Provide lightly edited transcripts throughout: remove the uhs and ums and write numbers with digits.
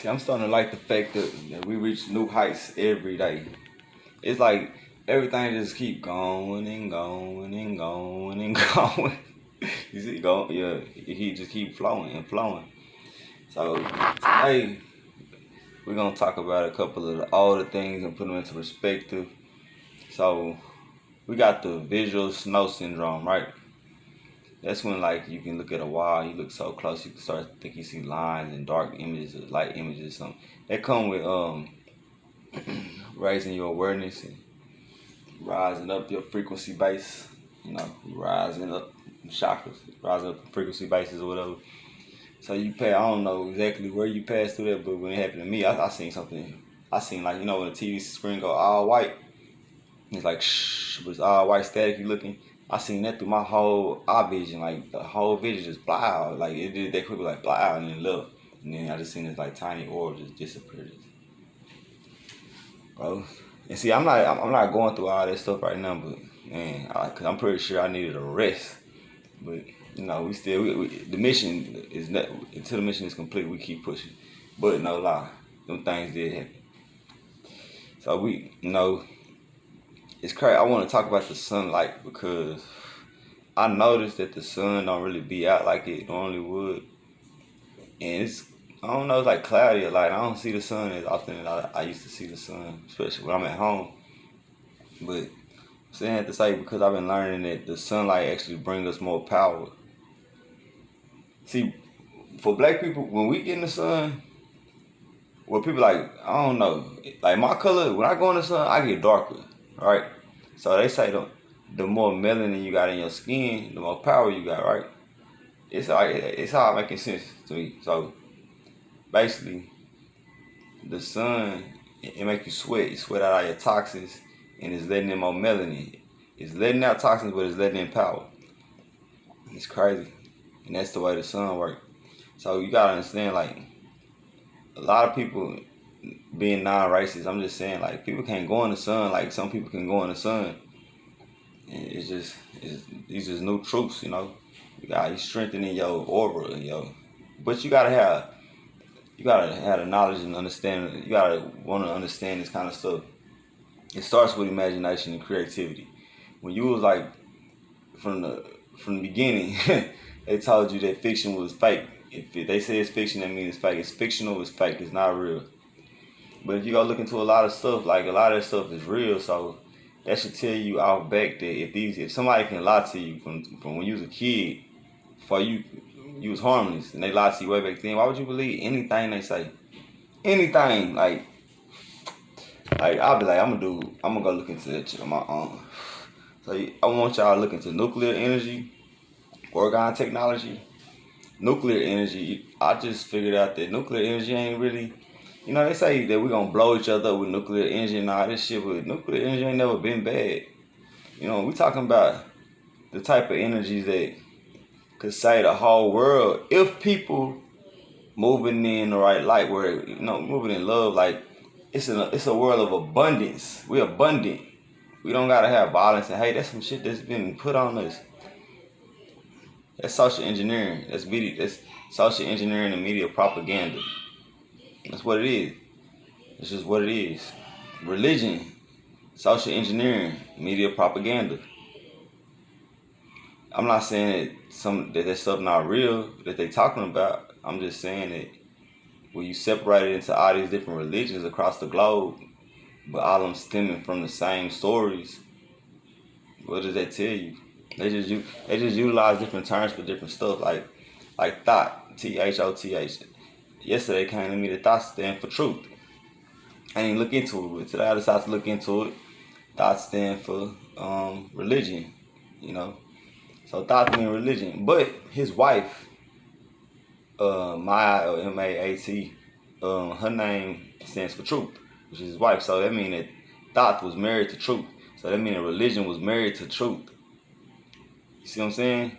See, I'm starting to like the fact that we reach new heights every day. It's like everything just keep going and going and going and going. You see, yeah, he just keep flowing and flowing. So today we're gonna talk about a couple of the older things and put them into perspective. So we got the visual snow syndrome, right? That's when like you can look at a wall, you look so close, you can start to think you see lines and dark images, or light images, something. That come with raising your awareness and rising up your frequency base. You know, rising up chakras, rising up the frequency bases or whatever. So you pay. I don't know exactly where you passed through that, but when it happened to me, I seen something. I seen like, you know, when the TV screen go all white, it's like shh, but it's all white staticky looking. I seen that through my whole eye vision, like the whole vision just blow, like it did that quickly, like blow, and then left, and then I just seen this like tiny orb just disappear, bro. And see, I'm not going through all that stuff right now, but man, cause I'm pretty sure I needed a rest. But you know, the mission is not until the mission is complete. We keep pushing, but no lie, them things did happen. So we, you know, it's crazy. I want to talk about the sunlight because I noticed that the sun don't really be out like it normally would, and I don't know, it's like cloudy a lot. I don't see the sun as often as I used to see the sun, especially when I'm at home. But saying that to say, because I've been learning that the sunlight actually brings us more power. See, for black people, when we get in the sun, well, people like, I don't know, like my color, when I go in the sun, I get darker, right? So they say the more melanin you got in your skin, the more power you got, right? It's all making sense to me. So basically, the sun, it make you sweat. You sweat out all your toxins, and it's letting in more melanin. It's letting out toxins, but it's letting in power. It's crazy, and that's the way the sun works. So you gotta understand, like, a lot of people being non-racist, I'm just saying, like, people can't go in the sun like some people can go in the sun. And these just new truths, you know. You strengthening your aura, but you gotta have the knowledge and understanding. You gotta want to understand this kind of stuff. It starts with imagination and creativity. When you was like from the beginning, they told you that fiction was fake. If they say it's fiction, that means it's fake. It's fictional, it's fake. It's not real. But if you go look into a lot of stuff, like a lot of that stuff is real. So that should tell you out back that if somebody can lie to you from when you was a kid, before you was harmless, and they lied to you way back then, why would you believe anything they say? Anything, like I'll be like, I'm gonna go look into that shit on my own. So I want y'all to look into nuclear energy, orgone technology, nuclear energy. I just figured out that nuclear energy ain't really, you know, they say that we're gonna blow each other up with nuclear energy and all this shit, but nuclear energy ain't never been bad. You know, we talking about the type of energies that could save the whole world if people moving in the right light, where, you know, moving in love. Like, it's a world of abundance. We're abundant. We don't gotta have violence and hate. That's some shit that's been put on us. That's social engineering. That's social engineering and media propaganda. That's what it is. It's just what it is. Religion, social engineering, media propaganda. I'm not saying that stuff not real that they talking about. I'm just saying that when you separate it into all these different religions across the globe, but all of them stemming from the same stories, what does that tell you? They just utilize different terms for different stuff, like thought, THOTH. Yesterday came to me, the thought stand for truth. I didn't look into it, but today I decided to look into it. Thought stand for religion, you know. So thought mean religion. But his wife, Maya, or M-A-A-T, her name stands for truth, which is his wife. So that means that thought was married to truth. So that means that religion was married to truth. You see what I'm saying?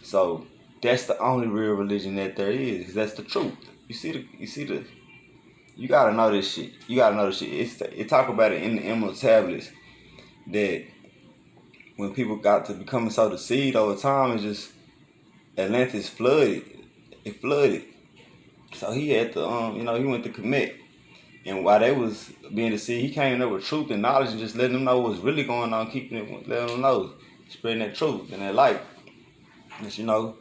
So that's the only real religion that there is, because that's the truth. You gotta know this shit. It talk about it in the Emerald Tablets that when people got to becoming so deceived over time, it's just Atlantis flooded. It flooded. So So he had to, he went to commit. And while they was being deceived, he came there with truth and knowledge and just letting them know what's really going on, keeping it, letting them know, spreading that truth and that light. And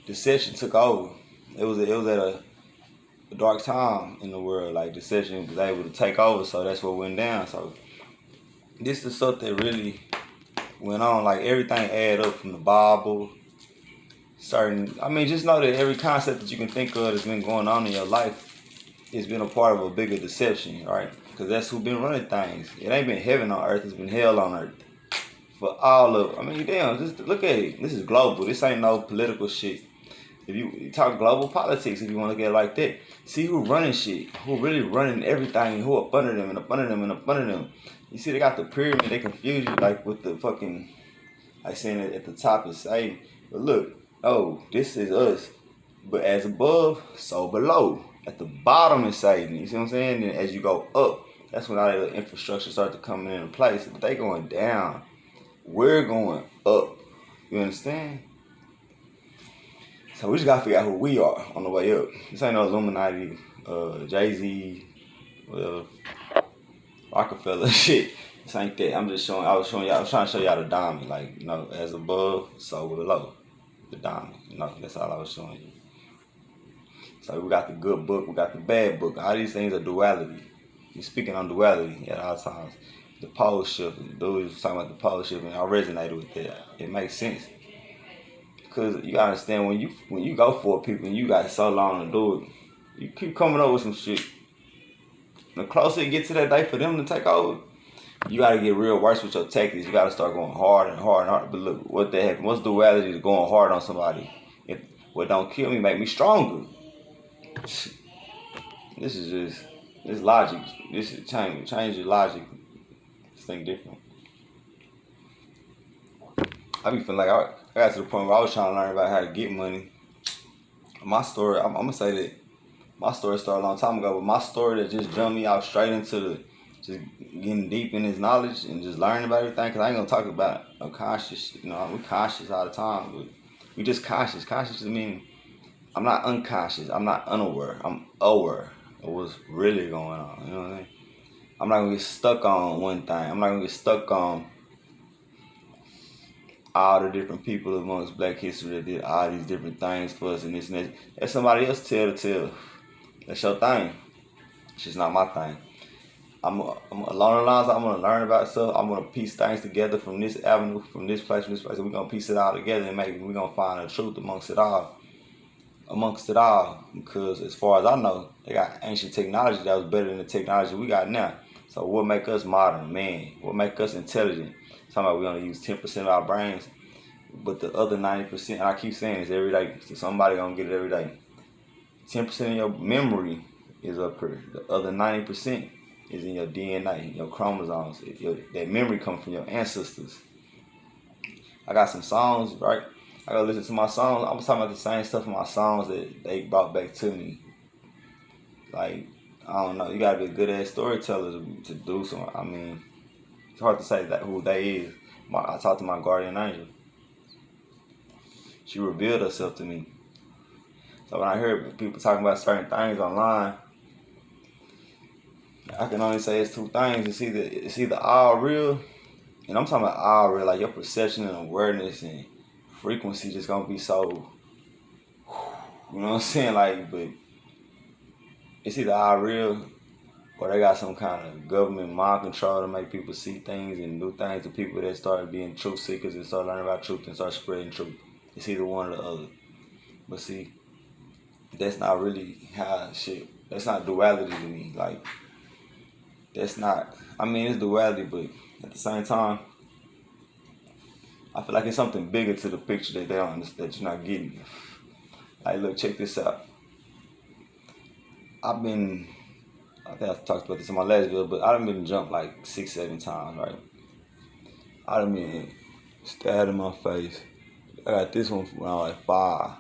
deception took over. It was at a dark time in the world. Like deception was able to take over, so that's what went down. So this is stuff that really went on. Like everything added up from the Bible. Just know that every concept that you can think of that's been going on in your life has been a part of a bigger deception, right? Because that's who been running things. It ain't been heaven on earth, it's been hell on earth. For all of, damn, just look at it. This is global. This ain't no political shit. If you talk global politics, if you want to get it like that, see who running shit, who really running everything, who up under them and up under them and up under them. You see, they got the pyramid. They confuse you like with the fucking, like saying it at the top is Satan. But look, oh, this is us. But as above, so below. At the bottom is Satan. You see what I'm saying? And as you go up, that's when all that infrastructure starts to come into place. But they going down. We're going up. You understand? So we just gotta figure out who we are on the way up. This ain't no Illuminati, Jay-Z, Rockefeller shit. This ain't that. I was trying to show y'all the diamond. Like, as above, so below. The diamond. That's all I was showing you. So we got the good book, we got the bad book. All these things are duality. You're speaking on duality at all times. The pole shift. Dude was talking about the pole shift, and I resonated with that. It makes sense. Because you gotta understand, when you go for people and you got so long to do it, you keep coming up with some shit. The closer you get to that day for them to take over, you gotta get real worse with your tactics. You gotta start going hard and hard and hard. But look, what the heck? What's duality is going hard on somebody? If what don't kill me make me stronger. This logic. This is change your logic. Just think different. I be feeling like I got to the point where I was trying to learn about how to get money. My story, I'm gonna say that my story started a long time ago, but my story that just jumped me out straight into just getting deep in this knowledge and just learning about everything. Cause I ain't gonna talk about no conscious. We conscious all the time, but we just conscious. Conscious just mean I'm not unconscious. I'm not unaware. I'm aware of what's really going on. You know what I mean? I'm not gonna get stuck on one thing. I'm not gonna get stuck on all the different people amongst Black history that did all these different things for us and this and that. Let somebody else tell the tale. That's your thing. It's just not my thing. I'm along the lines. I'm gonna learn about stuff. I'm gonna piece things together from this avenue, from this place, and we're gonna piece it all together and we're gonna find the truth amongst it all. Because as far as I know, they got ancient technology that was better than the technology we got now. So what make us modern, man? What make us intelligent? Talking about we only use 10% of our brains, but the other 90%, and I keep saying this every day, so somebody gonna get it every day. 10% of your memory is up here. The other 90% is in your DNA, your chromosomes. That memory comes from your ancestors. I got some songs, right? I go listen to my songs. I was talking about the same stuff in my songs that they brought back to me. Like, I don't know. You gotta be a good ass storyteller to do something. It's hard to say that who they is. I talked to my guardian angel. She revealed herself to me. So when I hear people talking about certain things online, I can only say it's two things. It's either all real, and I'm talking about all real, like your perception and awareness and frequency just gonna be so, you know what I'm saying? Like, but it's either all real or they got some kind of government mind control to make people see things and do things to people that start being truth seekers and start learning about truth and start spreading truth. It's either one or the other. But see, that's not really that's not duality to me. Like, that's not, it's duality, but at the same time, I feel like it's something bigger to the picture that they don't understand, that you're not getting. Like, look, check this out. I think I talked about this in my last video, but I done been jumped like 6-7 times, right? I done been stabbed in my face. I got this one when I was like 5.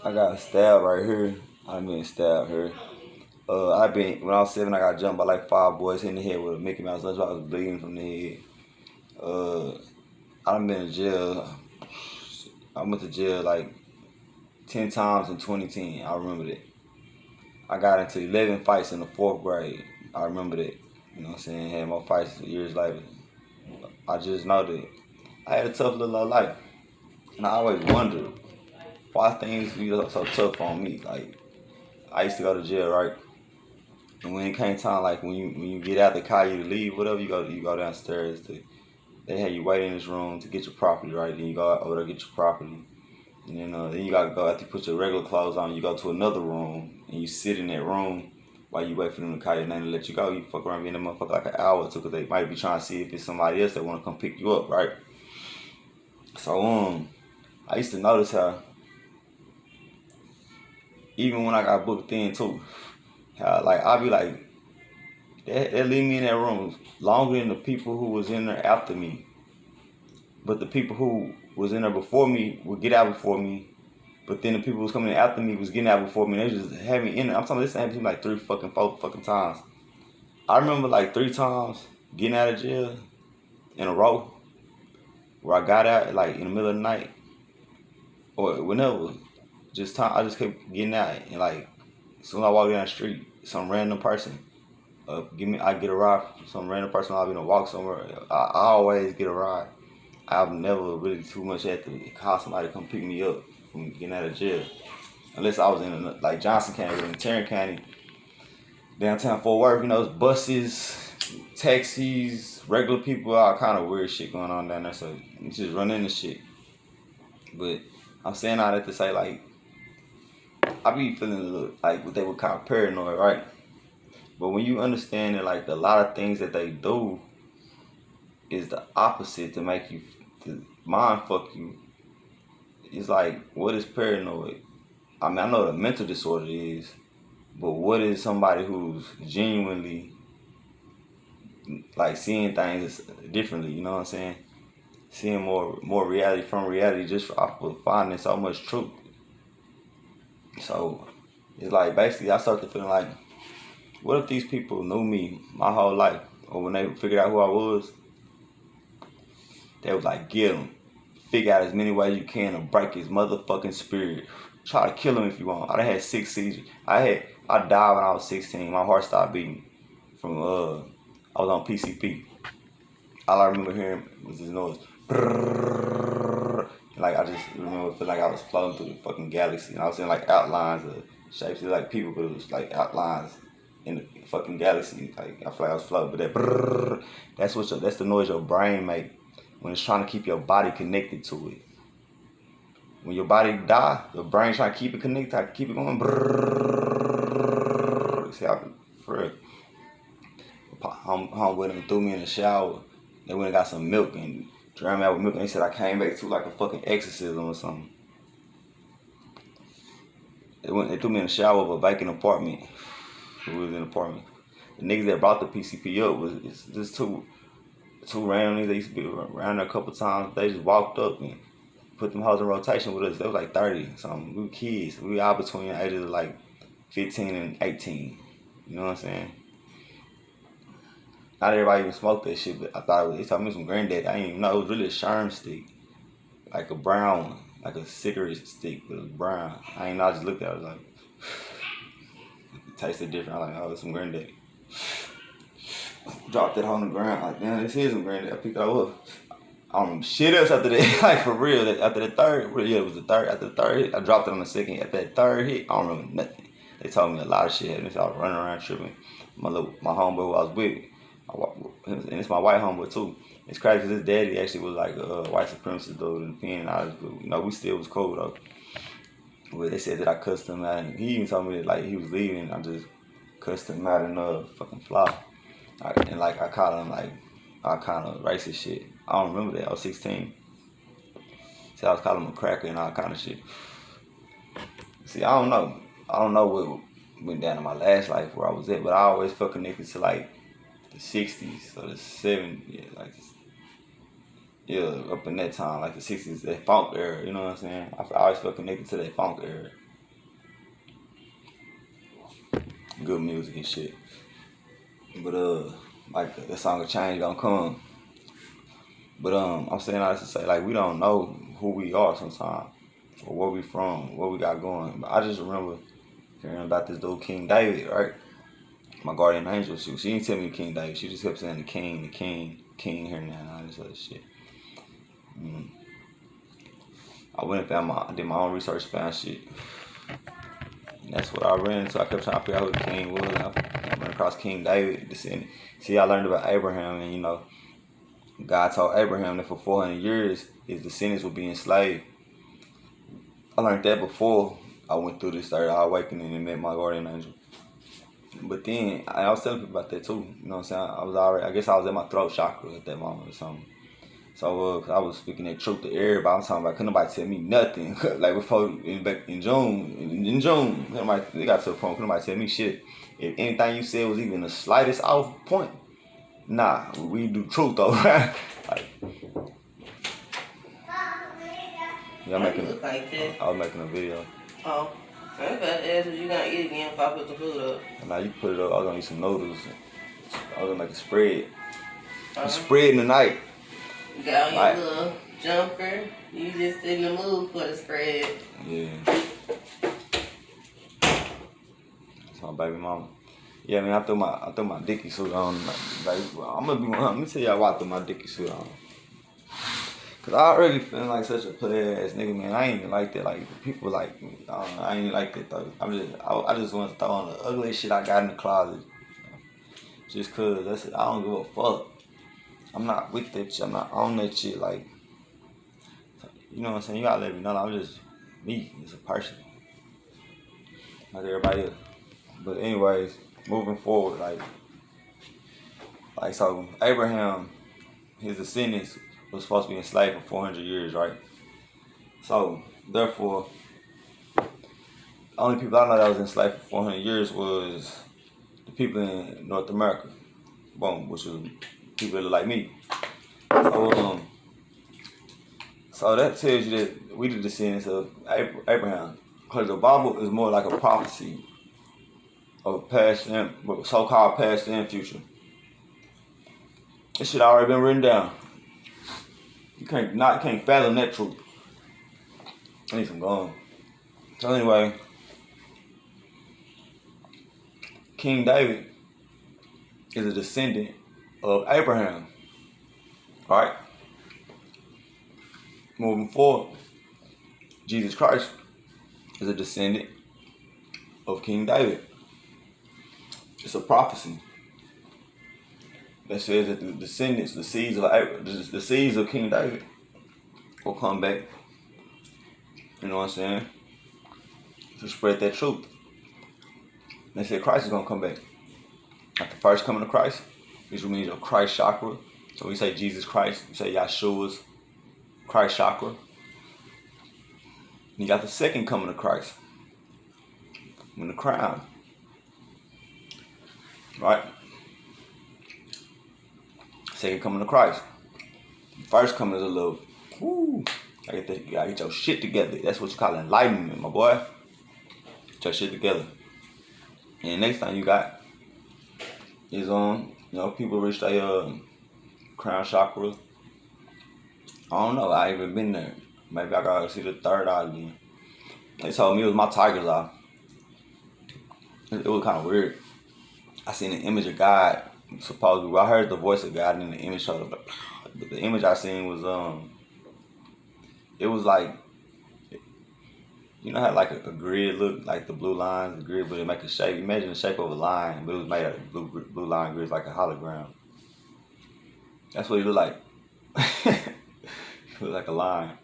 I got stabbed right here. I done been stabbed here. When I was 7, I got jumped by like 5 boys in the head with a Mickey Mouse lunchbox. I was bleeding from the head. I done been in jail. I went to jail like 10 times in 2010. I remember that. I got into 11 fights in the 4th grade. I remember that. You know what I'm saying? Had more fights years later. I just know that I had a tough little life. And I always wondered why things be so tough on me. Like, I used to go to jail, right? And when it came time, like when you get out the car, you leave, whatever, you go downstairs to. They had you wait in this room to get your property, right? Then you go over there get your property. And then you gotta go after you put your regular clothes on. You go to another room and you sit in that room while you wait for them to call your name to let you go. You fuck around being a motherfucker like an hour or two because they might be trying to see if it's somebody else that want to come pick you up, right? So I used to notice how even when I got booked in too, how like I'll be like they leave me in that room longer than the people who was in there after me. But the people who was in there before me would get out before me. But then the people who was coming in after me was getting out before me. And they just had me in there. I'm talking this happened to me like 4 fucking times. I remember like 3 times getting out of jail in a row where I got out like in the middle of the night or whenever. I just kept getting out and like as soon as I walk down the street, some random person I get a ride from some random person. I'll be in a walk somewhere. I always get a ride. I've never really too much had to call somebody to come pick me up from getting out of jail. Unless I was in like Johnson County or in Tarrant County, downtown Fort Worth, it's buses, taxis, regular people, all kind of weird shit going on down there. So you just run into shit. But I'm saying all that to say like, I be feeling a little like what they would call paranoid, right? But when you understand that like a lot of things that they do is the opposite to make you to mind fuck you. It's like, what is paranoid? I mean, I know what a mental disorder is, but what is somebody who's genuinely like seeing things differently? You know what I'm saying? Seeing more reality from reality just off of finding so much truth. So it's like basically I started feeling like, what if these people knew me my whole life, or when they figured out who I was, they was like, get him. Figure out as many ways you can to break his motherfucking spirit. Try to kill him if you want. I had 6 seizures. I died when I was 16. My heart stopped beating from I was on PCP. All I remember hearing was this noise. Like I just remember feeling like I was floating through the fucking galaxy, and I was seeing like outlines of shapes. It was like people, but it was like outlines in the fucking galaxy. Like I feel like I was floating, but that's the noise your brain make when it's trying to keep your body connected to it. When your body die, your brain trying to keep it connected, keep it going. See how Freq. Home with them, threw me in the shower. They went and got some milk and drowned me out with milk, and they said I came back to like a fucking exorcism or something. They threw me in the shower of a vacant apartment. It was an apartment. The niggas that brought the PCP up was just two random niggas that used to be around there a couple times. They just walked up and put them hoes in rotation with us. They was like 30 something. We were kids. We were all between the ages of like 15 and 18. You know what I'm saying? Not everybody even smoked that shit, but I thought they told me some granddaddy. I didn't even know. It was really a sherm stick. Like a brown one. Like a cigarette stick, but it was brown. I ain't know. I just looked at it. I was like, it tasted different. I was like, oh, it's some granddaddy. Dropped that on the ground. Like, damn, this is some granddaddy. I picked it up. I don't remember shit else after that. Like, for real. After the third, it was the third. After the third hit, I dropped it on the second. After that third hit, I don't remember nothing. They told me a lot of shit. I was running around tripping. My homeboy who I was with, and it's my white homeboy too. It's crazy because his daddy actually was like a white supremacist dude in the pen. We still was cool though. But they said that I cussed him out, and he even told me that like he was leaving. I just cussed him out in fucking fly. And like I called him like all kind of racist shit. I don't remember that. I was 16. So I was calling him a cracker and all kind of shit. See, I don't know. I don't know what went down in my last life where I was at, but I always felt connected to like the 60s or the 70s, up in that time, like the 60s, that funk era, you know what I'm saying? I always felt connected to that funk era. Good music and shit. But like the song of change gonna come. But I'm saying all this to say like we don't know who we are sometimes, or where we from, what we got going. But I just remember hearing about this dude King David, right? My guardian angel, she didn't tell me King David. She just kept saying the king here now, and all this other shit. I went and found I did my own research, found shit. And that's what I ran into. I kept trying to figure out who the king was. I ran across King David, descendant. See, I learned about Abraham, and God told Abraham that for 400 years his descendants would be enslaved. I learned that before I went through this third eye awakening and met my guardian angel. But then I was telling people about that too. You know what I'm saying? I guess I was at my throat chakra at that moment or something. So I was speaking that truth to everybody. I'm talking about couldn't nobody tell me nothing. Like before back in June, they got to the point couldn't nobody tell me shit. If anything you said was even the slightest off point, nah, we do truth though, right? Like, yeah, I was making a video. Oh, I was about to ask what you gonna eat again if I put the food up. Now you put it up. I was gonna eat some noodles. I was gonna make a spread. Spread in the night. You got on your little jumper. You just in the mood for the spread. Yeah. That's my baby mama. Yeah, man, I threw my Dickie suit on. Like, let me tell y'all why I threw my Dickie suit on. Cause I already feel like such a player ass nigga, man. I ain't even like that. Like people like me. I ain't like that though. I just want to throw on the ugliest shit I got in the closet. Just cause that's it. I don't give a fuck. I'm not with that shit. I'm not on that shit. Like, you know what I'm saying? You gotta let me know. I'm just me as a person, like everybody else. But anyways, moving forward, like so, Abraham, his descendants was supposed to be enslaved for 400 years, right? So therefore, the only people I know that was enslaved for 400 years was the people in North America, boom, which was people that look like me. So that tells you that we the descendants of Abraham, because the Bible is more like a prophecy of past and so-called past and future. This shit already been written down. You can't fathom that truth. I need some gum. So anyway, King David is a descendant of Abraham. Alright? Moving forward, Jesus Christ is a descendant of King David. It's a prophecy that says that the descendants, the seeds of King David will come back. You know what I'm saying? To spread that truth. They said Christ is gonna come back. At the first coming of Christ, which means your Christ chakra. So we say Jesus Christ, we say Yeshua's Christ chakra. You got the second coming of Christ. In the crown. Right? Second coming of Christ. First coming is a little, you gotta get your shit together. That's what you call enlightenment, my boy. Get your shit together. And the next thing you got is people reach their crown chakra. I don't know, I ain't even been there. Maybe I gotta see the third eye again. They told me it was my tiger's eye. It was kind of weird. I seen an image of God. Supposedly, I heard the voice of God and the image showed up. But the image I seen was it was like, you know how like a grid look, like the blue lines, the grid, but it make a shape. Imagine the shape of a line, but it was made out of blue line grids, like a hologram. That's what it looked like. It looked like a line.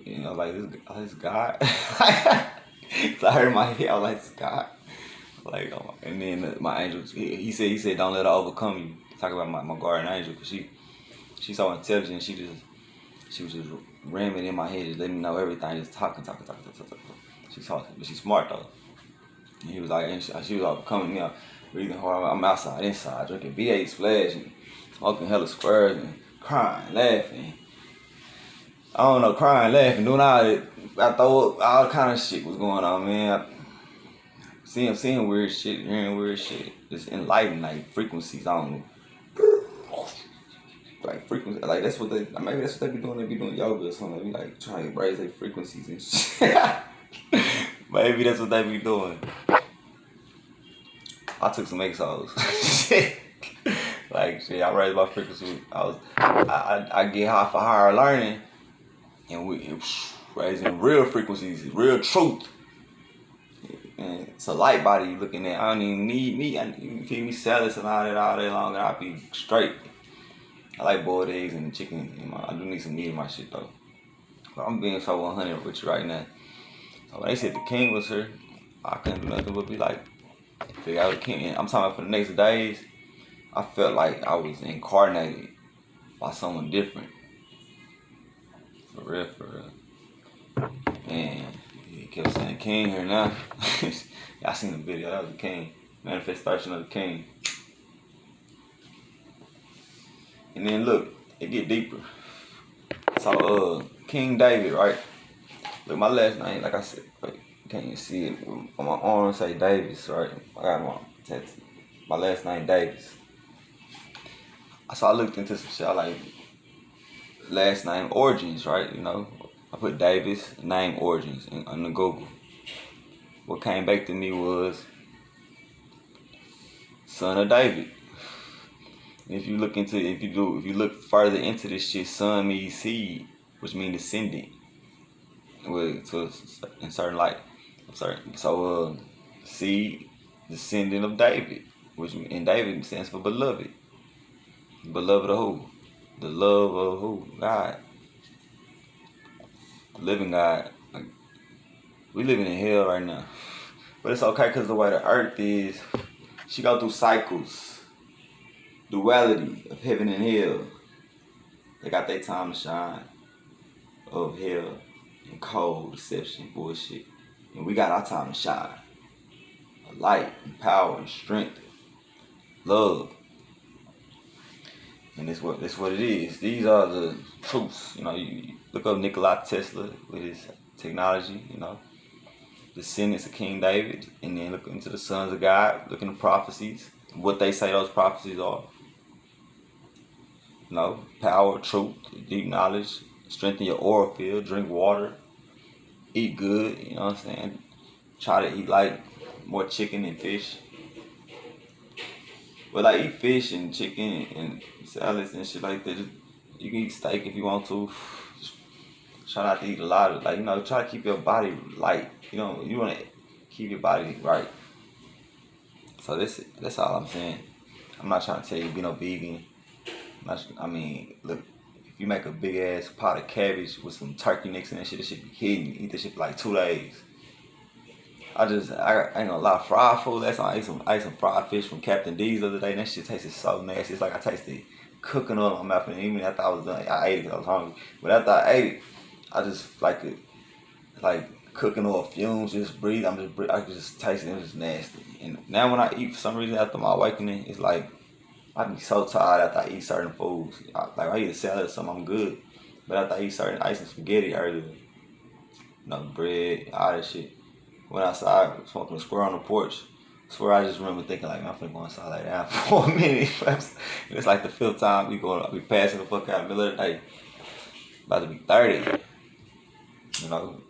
You know, like this God. So I heard in my head, I was like, this God. Like, and then my angel, he said, don't let her overcome you. Talk about my guardian angel, because she's so intelligent. She was just ramming in my head, just letting me know everything, just talking. She's talking, but she's smart though. And he was like, and she was overcoming me, breathing hard. I'm outside, inside, drinking V8 Splash, and smoking hella squares, and crying, laughing. I don't know, crying, laughing, doing all that. I throw up, all kind of shit was going on, man. Seeing weird shit, hearing weird shit, just enlightened, like frequencies, I don't know. Like frequency, like that's what maybe that's what they be doing. They be doing yoga or something. They be like trying to raise their frequencies and shit. Maybe that's what they be doing. I took some exos. Like shit, I raised my frequency. I get high for higher learning, and we raising real frequencies, real truth. And it's a light body you looking at. I don't even need meat. You can feed me salads and all day long, and I'll be straight. I like boiled eggs and chicken. I do need some meat in my shit though. But I'm being so 100 with you right now. So when they said the king was here, I couldn't do nothing but be like, figure out the king. And I'm talking about for the next days, I felt like I was incarnated by someone different. For real, for real. And he kept saying king here now. I seen the video, that was the king. Manifestation of the king. And then look, it get deeper. So King David, right? Look, my last name, like I said, like, you can't even see it. On my arm say Davis, right? I got my tattoo. My last name Davis. So I looked into some shit. I like last name origins, right? You know, I put Davis name origins on the Google. What came back to me was son of David. If you look look further into this shit, son means seed, which means descendant. In certain light, so seed, descendant of David, and David stands for beloved. Beloved of who? The love of who? God. The living God. Like, we living in hell right now, but it's okay because the way the earth is, she go through cycles. Duality of heaven and hell. They got their time to shine. Of hell and cold, deception, bullshit. And we got our time to shine. Of light and power and strength. Love. And that's what it is. These are the truths. You know, you look up Nikola Tesla with his technology, you know. Descendants of King David. And then look into the sons of God. Look into prophecies. What they say those prophecies are. You know, power, truth, deep knowledge, strengthen your aura field, drink water, eat good, you know what I'm saying? Try to eat like more chicken and fish. But like eat fish and chicken and salads and shit like that. You can eat steak if you want to. Just try not to eat a lot of, like, you know, try to keep your body light. You know, you want to keep your body right. So that's all I'm saying. I'm not trying to tell you be no vegan. I mean, look, if you make a big ass pot of cabbage with some turkey necks and that shit be hitting you. Eat that shit for like 2 days. I ain't gonna lie, fried food. Last time I ate some fried fish from Captain D's the other day, and that shit tasted so nasty. It's like I tasted cooking oil in my mouth, and even after I was done, I ate it because I was hungry. But after I ate it, I just like it, like cooking oil fumes, just breathe. I could just taste it. It was just nasty. And now when I eat, for some reason after my awakening, it's like I be so tired after I eat certain foods. I eat a salad or something, I'm good. But after I ate some spaghetti earlier, you know, bread, all that shit. Went outside, smoking a square on the porch. I swear I just remember thinking like, man, I'm finna go inside like that for a minute. It's like the 5th time we passing the fuck out in the middle of the day. About to be 30. You know?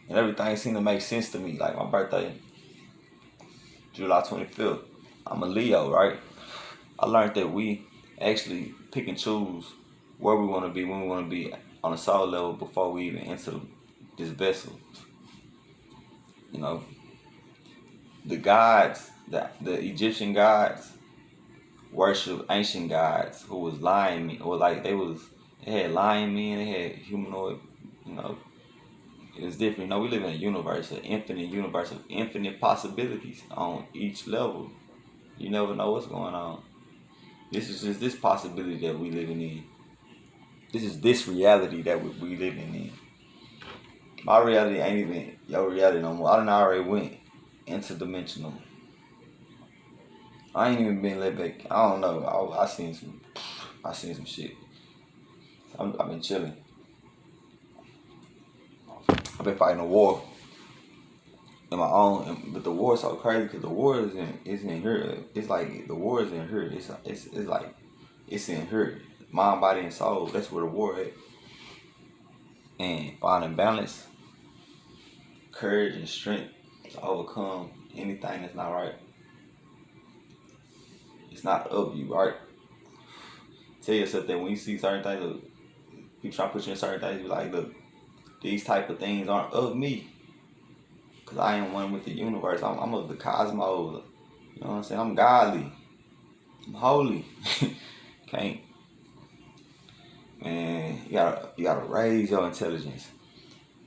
And everything seemed to make sense to me. Like my birthday, July 25th. I'm a Leo, right? I learned that we actually pick and choose where we want to be, when we want to be on a soul level before we even enter this vessel. You know, the gods, the Egyptian gods worship ancient gods who was lion men, or like they had lion men, they had humanoid, you know. It's different. You know, we live in a universe of infinite possibilities on each level. You never know what's going on. This is just this possibility that we living in. This is this reality that we living in. My reality ain't even your reality no more. I done already went interdimensional. I ain't even been let back. I don't know. I seen some shit. I've been chilling. I've been fighting a war in my own, but the war is so crazy because the war isn't in here. It's like the war is in here. It's like it's in here. Mind, body, and soul. That's where the war is. And finding balance, courage, and strength to overcome anything that's not right. It's not of you, right? Tell yourself that when you see certain things, look, people try to put you in certain things, be like, look, these type of things aren't of me. Because I am one with the universe. I'm of the cosmos. You know what I'm saying? I'm godly. I'm holy. Can't. Man, you gotta raise your intelligence.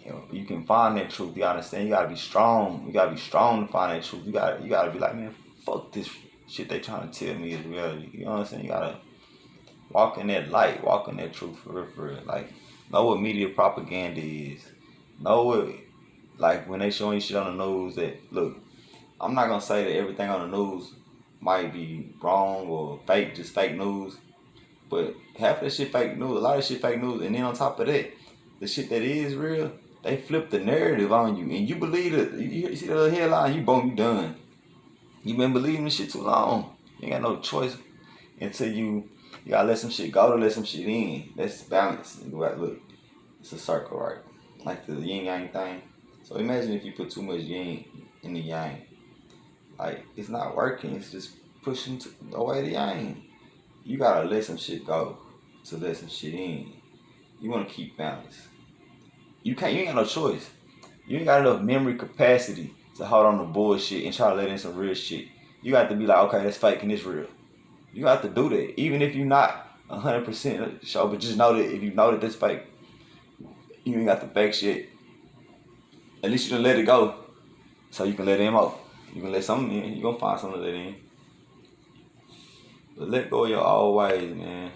You know, you can find that truth. You understand? You gotta be strong. You gotta be strong to find that truth. You gotta be like, man, fuck this shit they trying to tell me is reality. You know what I'm saying? You gotta walk in that light, walk in that truth for real, for real. Like, know what media propaganda is. Know what, like, when they showing you shit on the news that, look, I'm not gonna say that everything on the news might be wrong or fake, just fake news. But half of that shit fake news, a lot of shit fake news, and then on top of that, the shit that is real, they flip the narrative on you, and you believe it. You see the little headline, you boom, you done. You been believing this shit too long. You ain't got no choice until you gotta let some shit go to let some shit in. That's balance. Look, it's a circle, right? Like the yin yang thing. So imagine if you put too much yin in the yang. Like, it's not working. It's just pushing away the yang. You gotta let some shit go to let some shit in. You wanna keep balance. You ain't got no choice. You ain't got enough memory capacity to hold on to bullshit and try to let in some real shit. You got to be like, okay, that's fake and it's real. You got to do that. Even if you're not 100% sure, but just know that if you know that that's fake, you ain't got the fake shit. At least you done let it go. So you can let him out. You can let something in. You gonna find something to let in. But let go of your old ways, man.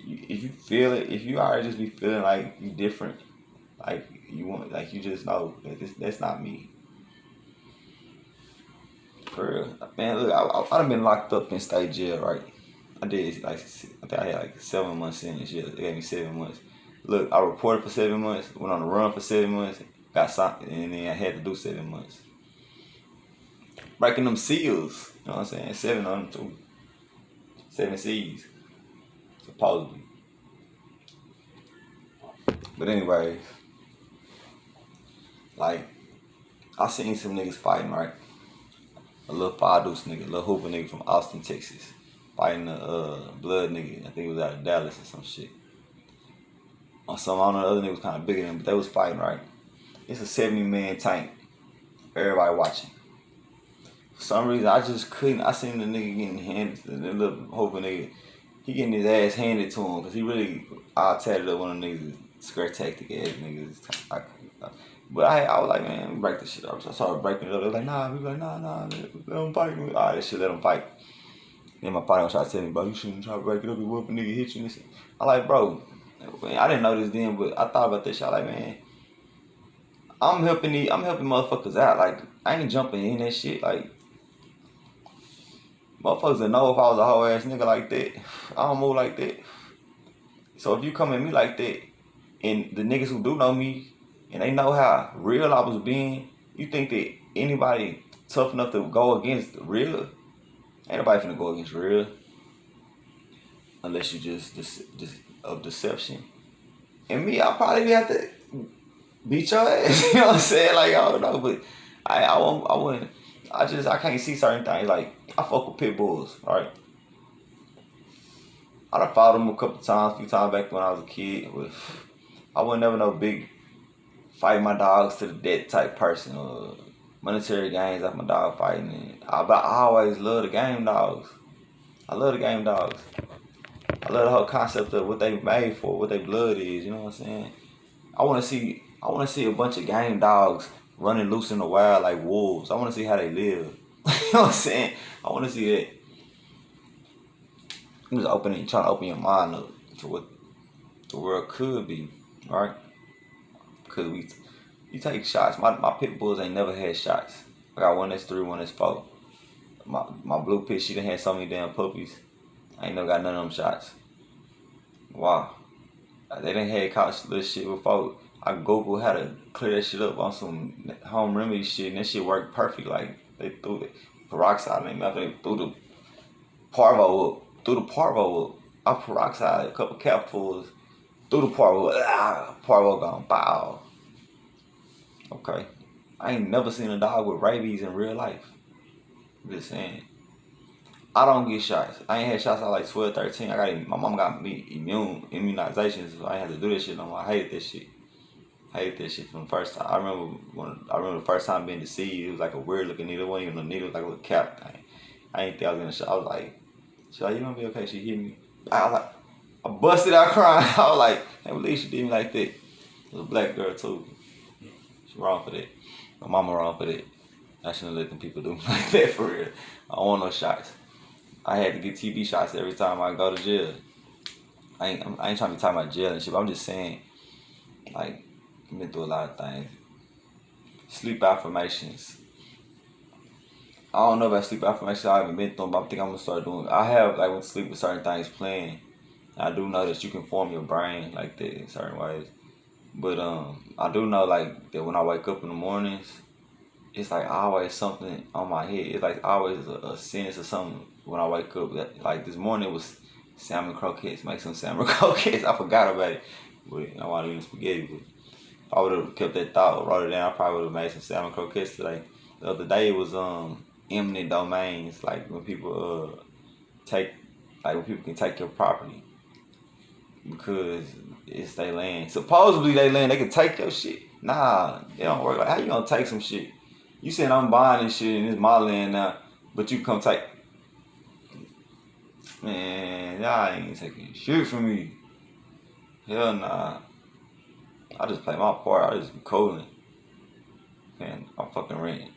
If you feel it, if you already just be feeling like you different, like you want, like you just know that that's not me. For real, man. Look, I done been locked up in state jail, right? I did like, I think I had like 7 months sentence. Yeah, they gave me 7 months. Look, I reported for 7 months, went on the run for 7 months, got signed, and then I had to do 7 months. Breaking them seals, you know what I'm saying? 7 on them too. 7 C's, supposedly. But anyways, like, I seen some niggas fighting, right? A little Fadus nigga, a little Hooper nigga from Austin, Texas, fighting a blood nigga. I think it was out of Dallas or some shit. Or some, I don't know, the other nigga was kind of bigger than them, but they was fighting, right? It's a 70-man tank. Everybody watching. For some reason, I just couldn't. I seen the nigga getting handed, the little Hooper nigga, he getting his ass handed to him because he really tatted up one of the niggas, square tactic ass niggas. But I was like, man, let me break this shit up. So I started breaking it up. They was like, nah. We was like, nah, let them fight. All right, that shit, let them fight. Then my partner was trying to tell me, bro, you shouldn't try to break it up. What if a nigga hit you? I'm like, bro, I didn't know this then, but I thought about this shit. I like, man, I'm helping motherfuckers out. Like, I ain't jumping in that shit. Like, motherfuckers would know if I was a whole ass nigga like that. I don't move like that. So if you come at me like that, and the niggas who do know me, and they know how real I was being, you think that anybody tough enough to go against real? Ain't nobody finna go against real. Unless you just of deception. And me, I probably have to beat your ass. You know what I'm saying? Like, I don't know, but I wouldn't. I can't see certain things. Like, I fuck with pit bulls, right? I done fought them a few times back when I was a kid. I wasn't never no big fight my dogs to the death type person or monetary gains like my dog fighting. But I always love the game dogs. I love the game dogs. I love the whole concept of what they made for, what their blood is. You know what I'm saying? I want to see a bunch of game dogs running loose in the wild like wolves. I want to see how they live. You know what I'm saying? I want to see that. I'm just trying to open your mind up to what the world could be, right? Cause you take shots. My pit bulls ain't never had shots. I got one that's 3, one that's 4. My blue pit, she done had so many damn puppies. I ain't never got none of them shots. Wow. They done had caught this shit before. I Googled how to clear that shit up on some home remedy shit, and that shit worked perfect. Like, they threw the peroxide in there, they threw the parvo up. I peroxide a couple capfuls, threw the parvo, parvo gone, bow. Okay. I ain't never seen a dog with rabies in real life. I'm just saying. I don't get shots. I ain't had shots at like 12, 13. My mom got me immunizations, so I ain't had to do that shit no more. I hated that shit. From the first time. I remember the first time being deceived. It was like a weird looking needle. It wasn't even a needle, it was like a little cap thing. I ain't think I was gonna shot. I was like, she's like, you gonna be okay? She hit me. I was like, I busted out crying. I was like, I can't believe she did me like that. It was a black girl too. She wrong for that. My mama wrong for that. I shouldn't let them people do me like that for real. I don't want no shots. I had to get TB shots every time I go to jail. I ain't trying to be talking about jail and shit, but I'm just saying, like, I've been through a lot of things. Sleep affirmations. I don't know about sleep affirmations. I haven't been through them, but I think I'm gonna start doing. I have like went to sleep with certain things playing. I do know that you can form your brain like that in certain ways. But I do know like that when I wake up in the mornings, it's like always something on my head. It's like always a sentence or something when I wake up. Like this morning it was salmon croquettes. Make some salmon croquettes. I forgot about it. But I want to eat spaghetti. But if I would have kept that thought, wrote it down, I probably would have made some salmon croquettes today. The other day it was eminent domains, like when people when people can take your property because it's their land. Supposedly they land, they can take your shit. Nah, it don't work. Like how you gonna take some shit? You saying I'm buying this shit and it's my land now, but you come take. Man, y'all ain't taking shit from me. Hell nah. I just play my part. I just be cooling. Man, I'm fucking renting.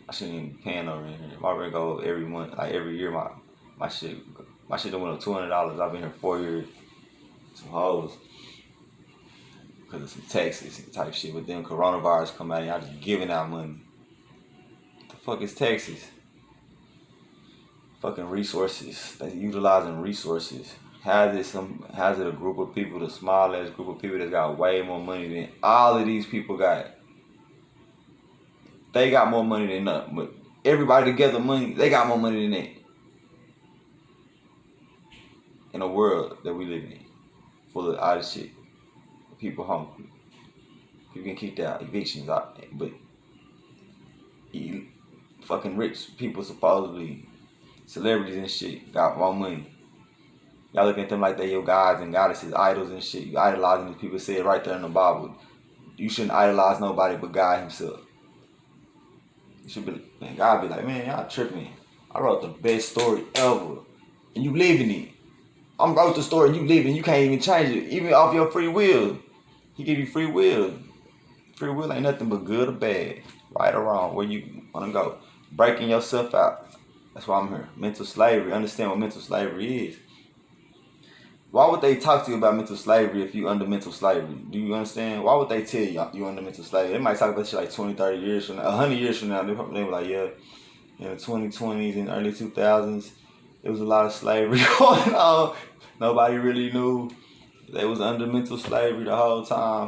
I shouldn't even be paying no rent here. My rent go up every month, like every year. My shit done went up $200. I've been here 4 years. Some hoes. Because of some taxes and type shit. But then coronavirus come out and y'all just giving out money. What the fuck is Texas? Fucking resources. They utilizing resources. How's it a group of people, the small ass group of people that got way more money than all of these people got? They got more money than us, but everybody together money, they got more money than that. In a world that we live in, full of all this shit. People hungry. People can keep their evictions out, but fucking rich people, supposedly celebrities and shit, got more money. Y'all looking at them like they your gods and goddesses, idols and shit. You idolizing these people. Say it right there in the Bible. You shouldn't idolize nobody but God himself. You should be, man, God be like, man, y'all tripping. I wrote the best story ever. And you live in it. I wrote the story and you live in it. You can't even change it. Even off your free will. He give you free will. Free will ain't nothing but good or bad. Right or wrong. Where you want to go. Breaking yourself out. That's why I'm here. Mental slavery. Understand what mental slavery is. Why would they talk to you about mental slavery if you under mental slavery? Do you understand? Why would they tell you under mental slavery? They might talk about shit like 20, 30 years from now, 100 years from now. They be like, yeah, in the 2020s and early 2000s, there was a lot of slavery going on. Nobody really knew they was under mental slavery the whole time.